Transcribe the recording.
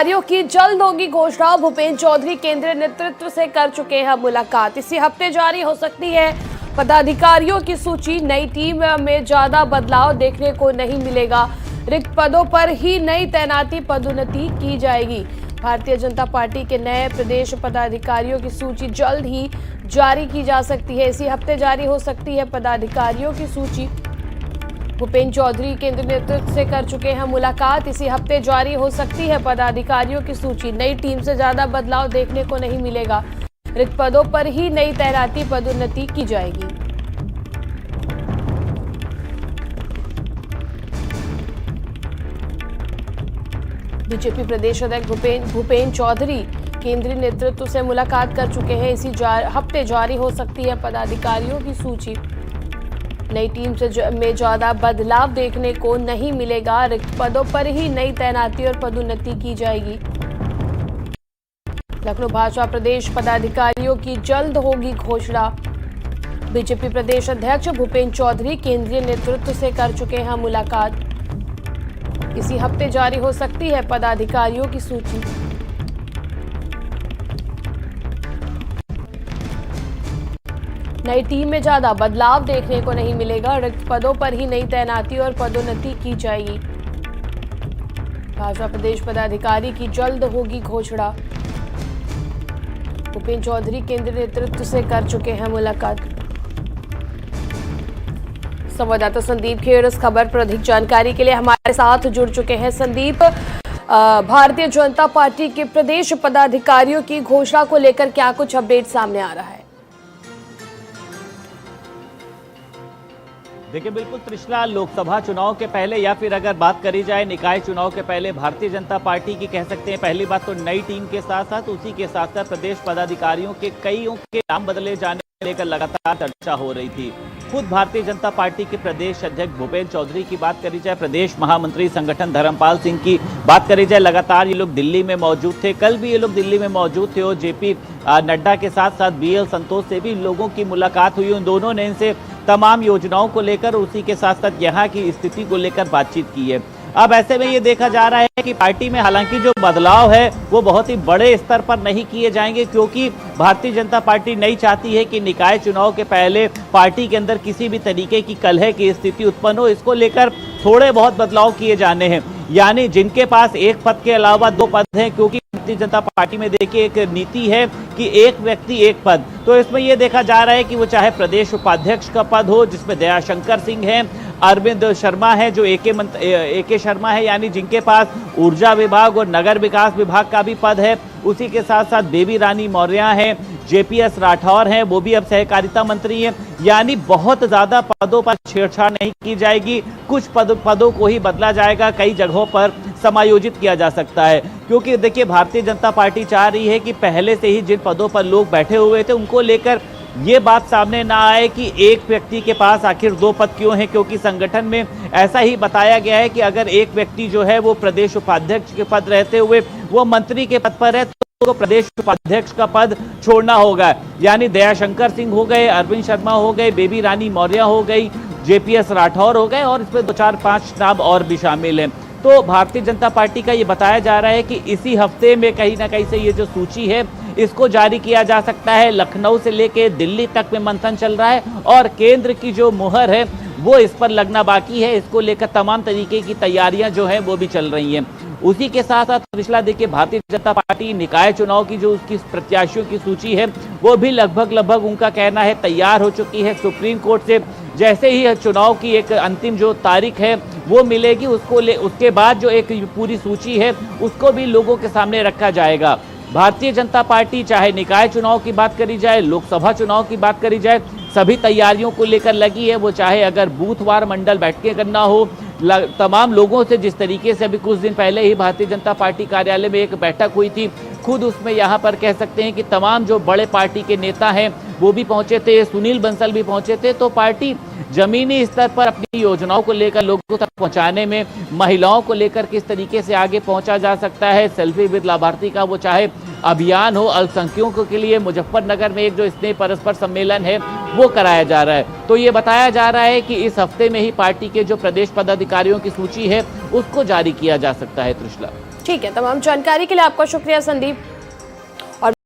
अधिकारियों की जल्द होगी घोषणा। भूपेंद्र चौधरी केंद्रीय नेतृत्व से कर चुके हैं मुलाकात। इसी हफ्ते जारी हो सकती है पदाधिकारियों की सूची। नई टीम में ज्यादा बदलाव देखने को नहीं मिलेगा। रिक्त पदों पर ही नई तैनाती पदोन्नति की जाएगी। भारतीय जनता पार्टी के नए प्रदेश पदाधिकारियों की सूची जल्द ही जारी की जा सकती है। इसी हफ्ते जारी हो सकती है पदाधिकारियों की सूची। भूपेंद्र चौधरी केंद्रीय नेतृत्व से कर चुके हैं मुलाकात। इसी हफ्ते जारी हो सकती है पदाधिकारियों की सूची। नई टीम से ज्यादा बदलाव देखने को नहीं मिलेगा। रिक्त पदों पर ही नई तैनाती पदोन्नति की जाएगी। बीजेपी प्रदेश अध्यक्ष भूपेंद्र चौधरी केंद्रीय नेतृत्व से मुलाकात कर चुके हैं। इसी हफ्ते जारी हो सकती है पदाधिकारियों की सूची। नई टीम में ज्यादा बदलाव देखने को नहीं मिलेगा। रिक्त पदों पर ही नई तैनाती और पदोन्नति की जाएगी। लखनऊ भाजपा प्रदेश पदाधिकारियों की जल्द होगी घोषणा। बीजेपी प्रदेश अध्यक्ष भूपेंद्र चौधरी केंद्रीय नेतृत्व से कर चुके हैं मुलाकात। इसी हफ्ते जारी हो सकती है पदाधिकारियों की सूची। नई टीम में ज्यादा बदलाव देखने को नहीं मिलेगा। रिक्त पदों पर ही नई तैनाती और पदोन्नति की जाएगी। भाजपा प्रदेश पदाधिकारी की जल्द होगी घोषणा। भूपेंद्र चौधरी केंद्रीय नेतृत्व से कर चुके हैं मुलाकात। संवाददाता संदीप खेड़ इस खबर पर अधिक जानकारी के लिए हमारे साथ जुड़ चुके हैं। संदीप, भारतीय जनता पार्टी के प्रदेश पदाधिकारियों की घोषणा को लेकर क्या कुछ अपडेट सामने आ रहा है? देखिए, बिल्कुल त्रिशला, लोकसभा चुनाव के पहले या फिर अगर बात करी जाए निकाय चुनाव के पहले भारतीय जनता पार्टी की कह सकते हैं पहली बात तो नई टीम के साथ साथ उसी के साथ साथ प्रदेश पदाधिकारियों के कईयों के नाम बदले जाने को लेकर लगातार चर्चा हो रही थी। खुद भारतीय जनता पार्टी के प्रदेश अध्यक्ष भूपेंद्र चौधरी की बात करी जाए, प्रदेश महामंत्री संगठन धर्मपाल सिंह की बात करी जाए, लगातार ये लोग दिल्ली में मौजूद थे। कल भी ये लोग दिल्ली में मौजूद थे और जेपी नड्डा के साथ साथ बीएल संतोष से भी लोगों की मुलाकात हुई। उन दोनों ने इनसे तमाम योजनाओं को लेकर उसी के साथ साथ यहाँ की स्थिति को लेकर बातचीत की है। अब ऐसे में ये देखा जा रहा है कि पार्टी में हालांकि जो बदलाव है वो बहुत ही बड़े स्तर पर नहीं किए जाएंगे, क्योंकि भारतीय जनता पार्टी नहीं चाहती है कि निकाय चुनाव के पहले पार्टी के अंदर किसी भी तरीके की कलह की स्थिति उत्पन्न हो। इसको लेकर थोड़े बहुत बदलाव किए जाने हैं, यानी जिनके पास एक पद के अलावा दो पद हैं, क्योंकि भारतीय जनता पार्टी में देखिए एक नीति है कि एक व्यक्ति एक पद। तो इसमें यह देखा जा रहा है कि वो चाहे प्रदेश उपाध्यक्ष का पद हो जिसमें दयाशंकर सिंह है, अरविंद शर्मा है जो एके शर्मा है, यानी जिनके पास ऊर्जा विभाग और नगर विकास विभाग का भी पद है। उसी के साथ साथ बेबी रानी मौर्य हैं, जेपीएस राठौर हैं, वो भी अब सहकारिता मंत्री हैं। यानी बहुत ज्यादा पदों पर छेड़छाड़ नहीं की जाएगी, कुछ पदों को ही बदला जाएगा, कई जगहों पर समायोजित किया जा सकता है। क्योंकि देखिए, भारतीय जनता पार्टी चाह रही है कि पहले से ही जिन पदों पर लोग बैठे हुए थे उनको लेकर ये बात सामने ना आए कि एक व्यक्ति के पास आखिर दो पद क्यों हैं, क्योंकि संगठन में ऐसा ही बताया गया है कि अगर एक व्यक्ति जो है वो प्रदेश उपाध्यक्ष के पद रहते हुए वो मंत्री के पद पर है तो प्रदेश उपाध्यक्ष का पद छोड़ना होगा। यानी दयाशंकर सिंह हो गए, अरविंद शर्मा हो गए, बेबी रानी मौर्य हो गई, जेपीएस राठौर हो गए और इसमें 2-4-5 नाम और भी शामिल हैं। तो भारतीय जनता पार्टी का ये बताया जा रहा है कि इसी हफ्ते में कहीं ना कहीं से ये जो सूची है इसको जारी किया जा सकता है। लखनऊ से लेके दिल्ली तक में मंथन चल रहा है और केंद्र की जो मुहर है वो इस पर लगना बाकी है। इसको लेकर तमाम तरीके की तैयारियां जो हैं वो भी चल रही हैं। उसी के साथ साथ पिछला देखिए, भारतीय जनता पार्टी निकाय चुनाव की जो उसकी प्रत्याशियों की सूची है वो भी लगभग उनका कहना है तैयार हो चुकी है। सुप्रीम कोर्ट से जैसे ही चुनाव की एक अंतिम जो तारीख है वो मिलेगी उसके बाद जो एक पूरी सूची है उसको भी लोगों के सामने रखा जाएगा। भारतीय जनता पार्टी चाहे निकाय चुनाव की बात करी जाए, लोकसभा चुनाव की बात करी जाए, सभी तैयारियों को लेकर लगी है। वो चाहे अगर बूथवार मंडल बैठकें करना हो, तमाम लोगों से जिस तरीके से अभी कुछ दिन पहले ही भारतीय जनता पार्टी कार्यालय में एक बैठक हुई थी, खुद उसमें यहाँ पर कह सकते हैं कि तमाम जो बड़े पार्टी के नेता हैं वो भी पहुंचे थे, सुनील बंसल भी पहुंचे थे। तो पार्टी जमीनी स्तर पर अपनी योजनाओं को लेकर लोगों तक पहुंचाने में, महिलाओं को लेकर किस तरीके से आगे पहुंचा जा सकता है, सेल्फी विद लाभार्थी का वो चाहे अभियान हो, अल्पसंख्यकों के लिए मुजफ्फरनगर में एक जो स्नेह परस्पर सम्मेलन है वो कराया जा रहा है। तो ये बताया जा रहा है कि इस हफ्ते में ही पार्टी के जो प्रदेश पदाधिकारियों की सूची है उसको जारी किया जा सकता है। त्रिशला। ठीक है, तमाम जानकारी के लिए आपका शुक्रिया संदीप।